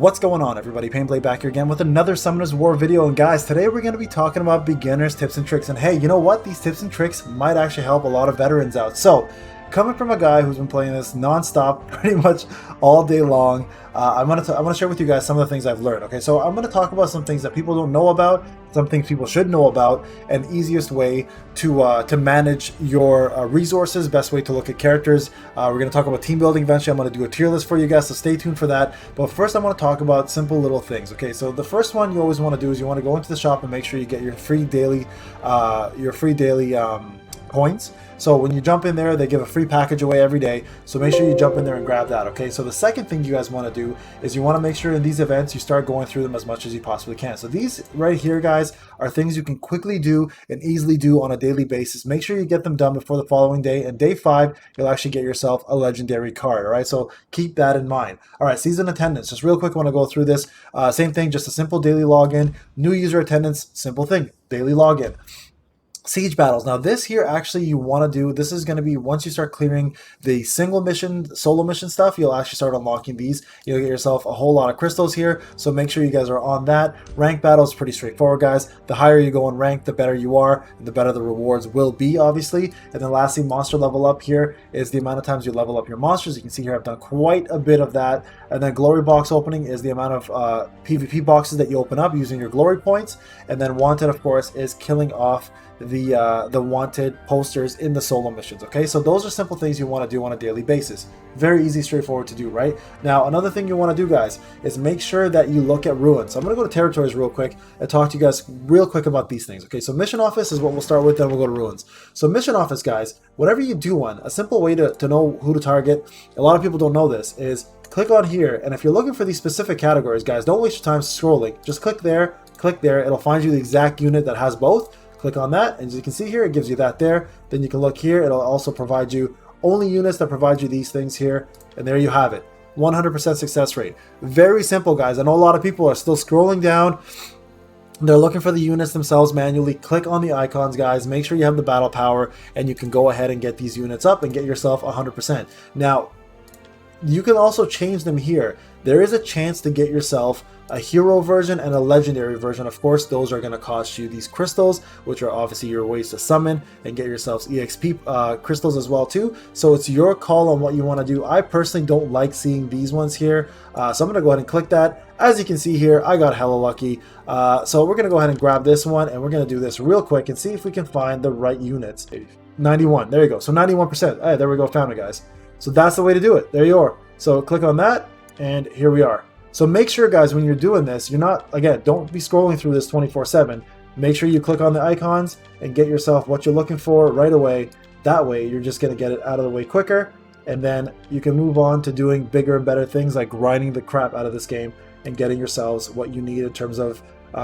What's going on, everybody? Payneblade back here again with another Summoner's War video. And guys, today we're going to be talking about beginners tips and tricks. And hey, you know what? These tips and tricks might actually help a lot of veterans out. So, coming from a guy who's been playing this non-stop pretty much all day long, I want to share with you guys some of the things I've learned. Okay, so I'm going to talk about some things that people don't know about, some things people should know about, and easiest way to manage your resources, best way to look at characters. We're going to talk about team building eventually. I'm going to do a tier list for you guys, so stay tuned for that. But first I want to talk about simple little things. Okay, so the first one you always want to do is you want to go into the shop and make sure you get your free daily coins. So when you jump in there, they give a free package away every day. So make sure you jump in there and grab that, okay? So the second thing you guys want to do is you want to make sure in these events you start going through them as much as you possibly can. So these right here, guys, are things you can quickly do and easily do on a daily basis. Make sure you get them done before the following day. And day 5, you'll actually get yourself a legendary card, all right? So keep that in mind. All right, season attendance. Just real quick, I want to go through this. Same thing, just a simple daily login. New user attendance, simple thing, daily login. Siege battles. Now this here actually you want to do, this is going to be once you start clearing the single mission, solo mission stuff, you'll actually start unlocking these. You'll get yourself a whole lot of crystals here, so make sure you guys are on that. Rank battles, pretty straightforward, guys. The higher you go in rank, the better you are, and the better the rewards will be, obviously. And then lastly, monster level up here is the amount of times you level up your monsters. You can see here I've done quite a bit of that. And then glory box opening is the amount of PvP boxes that you open up using your glory points. And then wanted, of course, is killing off the wanted posters in the solo missions. Okay, so those are simple things you want to do on a daily basis. Very easy, straightforward to do, right? Now another thing you want to do, guys, is make sure that you look at ruins. So I'm going to go to territories real quick and talk to you guys real quick about these things. Okay, so mission office is what we'll start with, then we'll go to ruins. So mission office, guys, whatever you do one, a simple way to know who to target, a lot of people don't know this, is click on here, and if you're looking for these specific categories, guys, don't waste your time scrolling. Just click there, it'll find you the exact unit that has both. Click on that, and as you can see here, it gives you that there. Then you can look here, it'll also provide you only units that provide you these things here, and there you have it. 100% success rate. Very simple, guys. I know a lot of people are still scrolling down. They're looking for the units themselves manually. Click on the icons, guys. Make sure you have the battle power, and you can go ahead and get these units up and get yourself 100%. Now, you can also change them here. There is a chance to get yourself a hero version and a legendary version. Of course, those are going to cost you these crystals, which are obviously your ways to summon and get yourselves EXP crystals as well too. So it's your call on what you want to do. I personally don't like seeing these ones here, so I'm going to go ahead and click that. As you can see here, I got hella lucky. So we're going to go ahead and grab this one, and we're going to do this real quick and see if we can find the right units. 91, there you go. So 91%. Hey, there we go, found it, guys. So that's the way to do it. There you are. So click on that, and here we are. So make sure, guys, when you're doing this, you're not, again, don't be scrolling through this 24/7. Make sure you click on the icons and get yourself what you're looking for right away. That way, you're just going to get it out of the way quicker, and then you can move on to doing bigger and better things like grinding the crap out of this game and getting yourselves what you need in terms of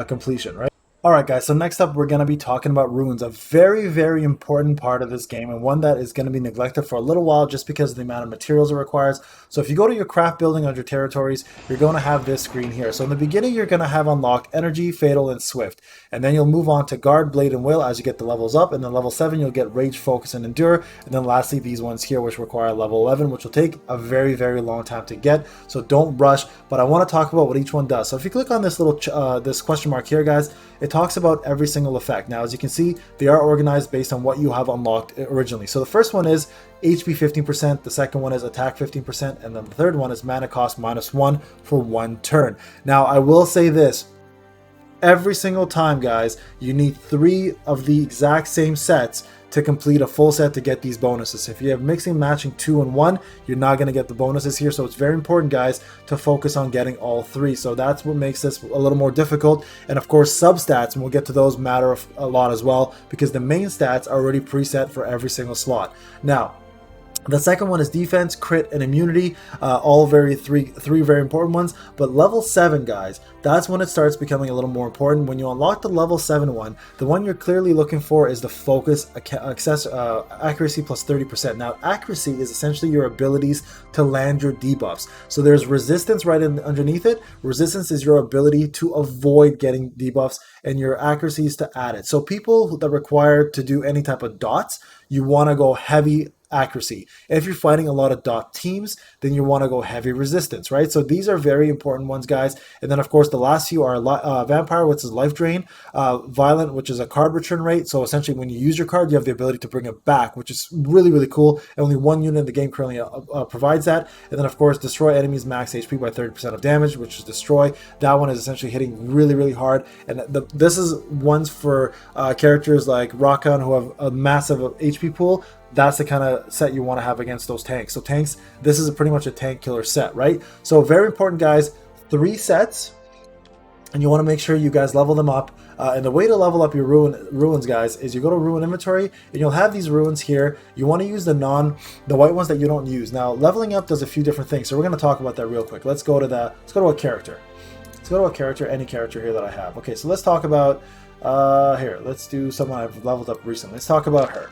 completion, right? Alright, guys, so next up we're going to be talking about ruins, a very, very important part of this game, and one that is going to be neglected for a little while just because of the amount of materials it requires. So if you go to your craft building under territories, you're going to have this screen here. So in the beginning you're going to have unlocked Energy, Fatal, and Swift, and then you'll move on to Guard, Blade, and Will as you get the levels up, and then level 7 you'll get Rage, Focus, and Endure, and then lastly these ones here which require level 11, which will take a very, very long time to get, so don't rush. But I want to talk about what each one does. So if you click on this little this question mark here, guys, it talks about every single effect. Now, as you can see, they are organized based on what you have unlocked originally. So the first one is HP 15%, the second one is attack 15%, and then the third one is mana cost -1 for 1 turn. Now, I will say this. Every single time, guys, you need 3 of the exact same sets to complete a full set to get these bonuses. If you have mixing, matching 2 and 1, you're not going to get the bonuses here. So it's very important, guys, to focus on getting all 3. So that's what makes this a little more difficult. And of course, substats, and we'll get to those, matter a lot as well, because the main stats are already preset for every single slot. Now, the second one is defense, crit, and immunity, all three very important ones. But level 7, guys, that's when it starts becoming a little more important. When you unlock the level 7 one, the one you're clearly looking for is the focus, accuracy plus 30%. Now, accuracy is essentially your abilities to land your debuffs. So there's resistance right underneath it. Resistance is your ability to avoid getting debuffs, and your accuracy is to add it. So people that require to do any type of dots, you want to go heavy accuracy. If you're fighting a lot of dot teams, then you want to go heavy resistance, right? So these are very important ones, guys. And then of course the last few are vampire, which is life drain, violent, which is a card return rate. So essentially when you use your card, you have the ability to bring it back, which is really, really cool. And only one unit in the game currently provides that. And then of course destroy enemies max HP by 30% of damage, which is destroy. That one is essentially hitting really, really hard. And this is ones for characters like Rakan who have a massive HP pool. That's the kind of set you want to have against those tanks. So tanks, this is pretty much a tank killer set, right? So very important, guys. 3 sets, and you want to make sure you guys level them up. And the way to level up your ruins, guys, is you go to ruin inventory, and you'll have these ruins here. You want to use the white ones that you don't use. Now, leveling up does a few different things, so we're going to talk about that real quick. Let's go to a character. Let's go to a character, any character here that I have. Okay, so let's talk about here. Let's do someone I've leveled up recently. Let's talk about her.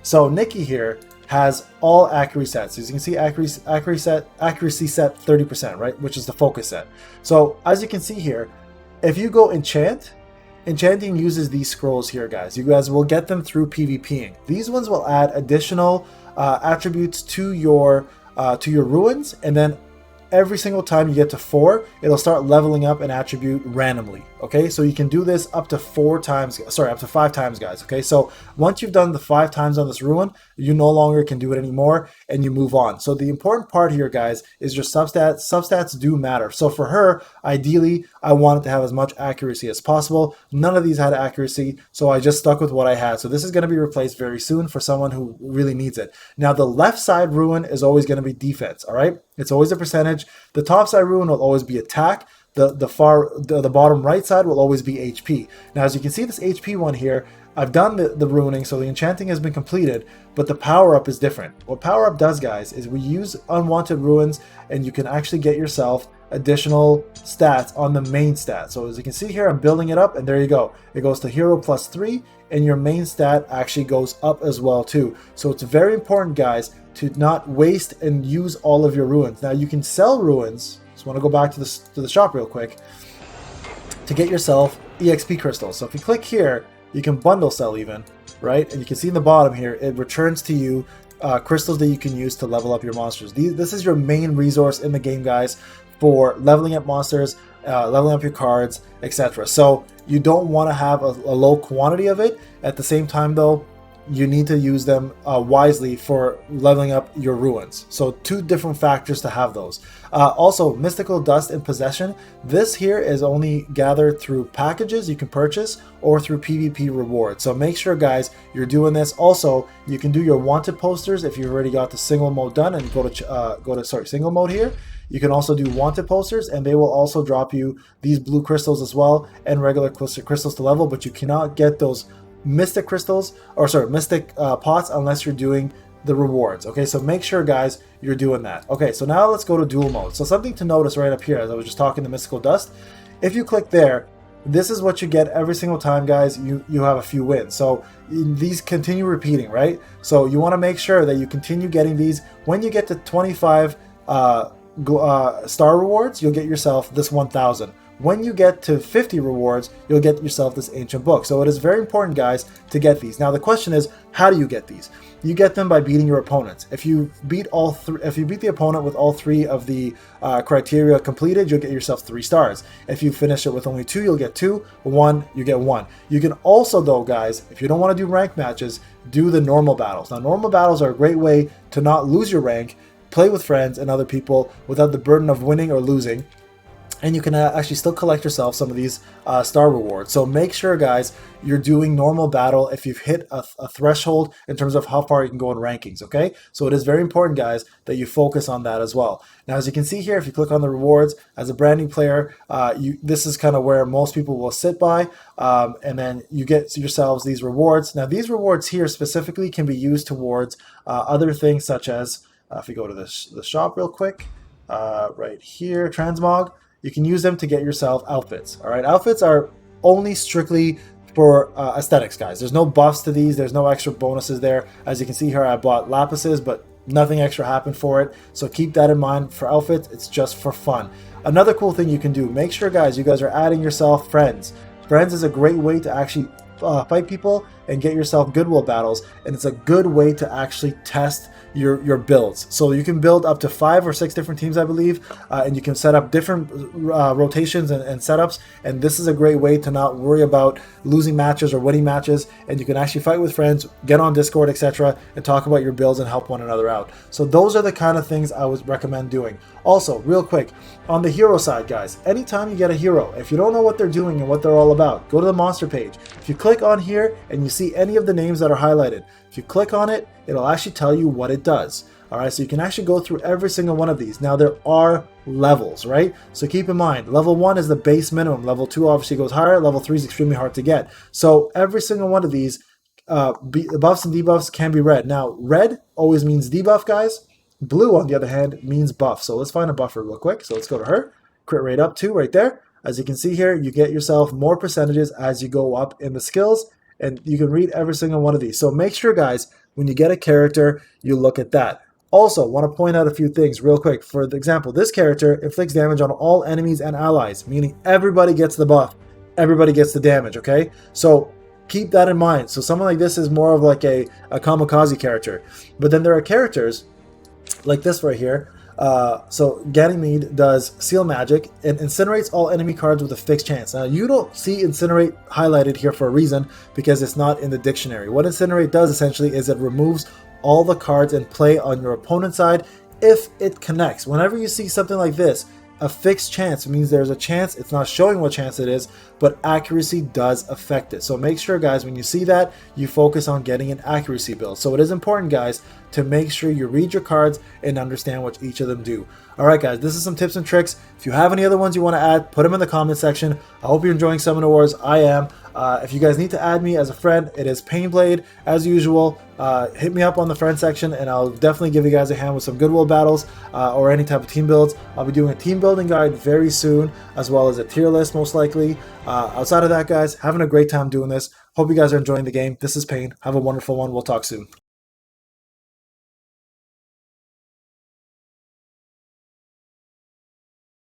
So Nikki here has all accuracy sets. As you can see, accuracy set 30%, right? Which is the focus set. So as you can see here, if you go enchant, enchanting uses these scrolls here, guys. You guys will get them through PvPing. These ones will add additional attributes to your ruins, and then every single time you get to 4, it'll start leveling up an attribute randomly. Okay, so you can do this up to 5 times, guys. Okay, so once you've done the 5 times on this ruin, you no longer can do it anymore, and you move on. So the important part here, guys, is your substats. Substats do matter. So for her, ideally, I wanted to have as much accuracy as possible. None of these had accuracy, so I just stuck with what I had. So this is going to be replaced very soon for someone who really needs it. Now, the left side ruin is always going to be defense, all right? It's always a percentage. The top side ruin will always be attack. The bottom right side will always be HP. Now, as you can see, this HP one here, I've done the ruining, so the enchanting has been completed, but the power up is different. What power up does, guys, is we use unwanted ruins, and you can actually get yourself additional stats on the main stat. So as you can see here, I'm building it up, and there you go. It goes to hero +3, and your main stat actually goes up as well too. So it's very important, guys, to not waste and use all of your ruins. Now you can sell ruins. Just want to go back to the shop real quick to get yourself EXP crystals. So if you click here, you can bundle sell even, right? And you can see in the bottom here, it returns to you crystals that you can use to level up your monsters. This is your main resource in the game, guys, for leveling up monsters, leveling up your cards, etc. So you don't want to have a low quantity of it. At the same time, though, you need to use them wisely for leveling up your ruins. So 2 different factors to have those. Also, mystical dust and possession. This here is only gathered through packages you can purchase or through PvP rewards. So make sure, guys, you're doing this. Also, you can do your wanted posters if you've already got the single mode done, and go to single mode here. You can also do wanted posters, and they will also drop you these blue crystals as well, and regular crystals to level, but you cannot get those mystic crystals, mystic pots, unless you're doing the rewards. Okay, so make sure, guys, you're doing that. Okay, so now let's go to dual mode. So something to notice right up here, as I was just talking to mystical dust, if you click there, this is what you get every single time, guys, you have a few wins. So these continue repeating, right? So you want to make sure that you continue getting these. When you get to 25 star rewards, you'll get yourself this 1000. When you get to 50 rewards, you'll get yourself this ancient book. So it is very important, guys, to get these. Now the question is, how do you get these? You get them by beating your opponents. If you beat the opponent with all 3 of the criteria completed, you'll get yourself 3 stars. If you finish it with only 2, you'll get 2. 1, you get 1. You can also, though, guys, if you don't want to do rank matches, do the normal battles. Now, normal battles are a great way to not lose your rank, play with friends and other people without the burden of winning or losing. And you can actually still collect yourself some of these star rewards. So make sure, guys, you're doing normal battle if you've hit a threshold in terms of how far you can go in rankings, okay? So it is very important, guys, that you focus on that as well. Now, as you can see here, if you click on the rewards, as a brand new player, this is kind of where most people will sit by, and then you get yourselves these rewards. Now, these rewards here specifically can be used towards other things such as, if we go to the shop real quick, right here, transmog, you can use them to get yourself outfits. All right, outfits are only strictly for aesthetics, guys. There's no buffs to these. There's no extra bonuses there. As you can see here, I bought lapises, but nothing extra happened for it. So keep that in mind. For outfits, it's just for fun. Another cool thing you can do, make sure, guys, you guys are adding yourself friends. Friends is a great way to actually fight people and get yourself goodwill battles, and it's a good way to actually test your builds. So you can build up to 5 or 6 different teams, I believe, and you can set up different rotations and setups, and this is a great way to not worry about losing matches or winning matches, and you can actually fight with friends, get on Discord, etc., and talk about your builds and help one another out. So those are the kind of things I would recommend doing. Also, real quick, on the hero side, guys, anytime you get a hero, if you don't know what they're doing and what they're all about, go to the monster page. If you click on here and you see any of the names that are highlighted, if you click on it, it'll actually tell you what it does. All right, so you can actually go through every single one of these. Now, there are levels, right? So keep in mind, level 1 is the base minimum. Level 2 obviously goes higher. Level 3 is extremely hard to get. So every single one of these buffs and debuffs can be red. Now, red always means debuff, guys. Blue, on the other hand, means buff. So let's find a buffer real quick. So let's go to her. Crit rate up 2 right there. As you can see here, you get yourself more percentages as you go up in the skills, and you can read every single one of these. So make sure, guys, when you get a character, you look at that. Also, want to point out a few things real quick. For example, this character inflicts damage on all enemies and allies, meaning everybody gets the buff, everybody gets the damage, okay? So keep that in mind. So someone like this is more of like a kamikaze character. But then there are characters like this right here. So Ganymede does Seal Magic and incinerates all enemy cards with a fixed chance. Now, you don't see Incinerate highlighted here for a reason, because it's not in the dictionary. What Incinerate does essentially is it removes all the cards in play on your opponent's side if it connects. Whenever you see something like this, a fixed chance means there's a chance. It's not showing what chance it is, but accuracy does affect it. So make sure, guys, when you see that, you focus on getting an accuracy build. So it is important, guys, to make sure you read your cards and understand what each of them do. All right, guys, this is some tips and tricks. If you have any other ones you want to add, put them in the comment section. I hope you're enjoying Summoner Wars. I am. If you guys need to add me as a friend, it is Payneblade. As usual, hit me up on the friend section, and I'll definitely give you guys a hand with some goodwill battles or any type of team builds. I'll be doing a team building guide very soon, as well as a tier list most likely. Outside of that, guys, having a great time doing this. Hope you guys are enjoying the game. This is Payne. Have a wonderful one. We'll talk soon.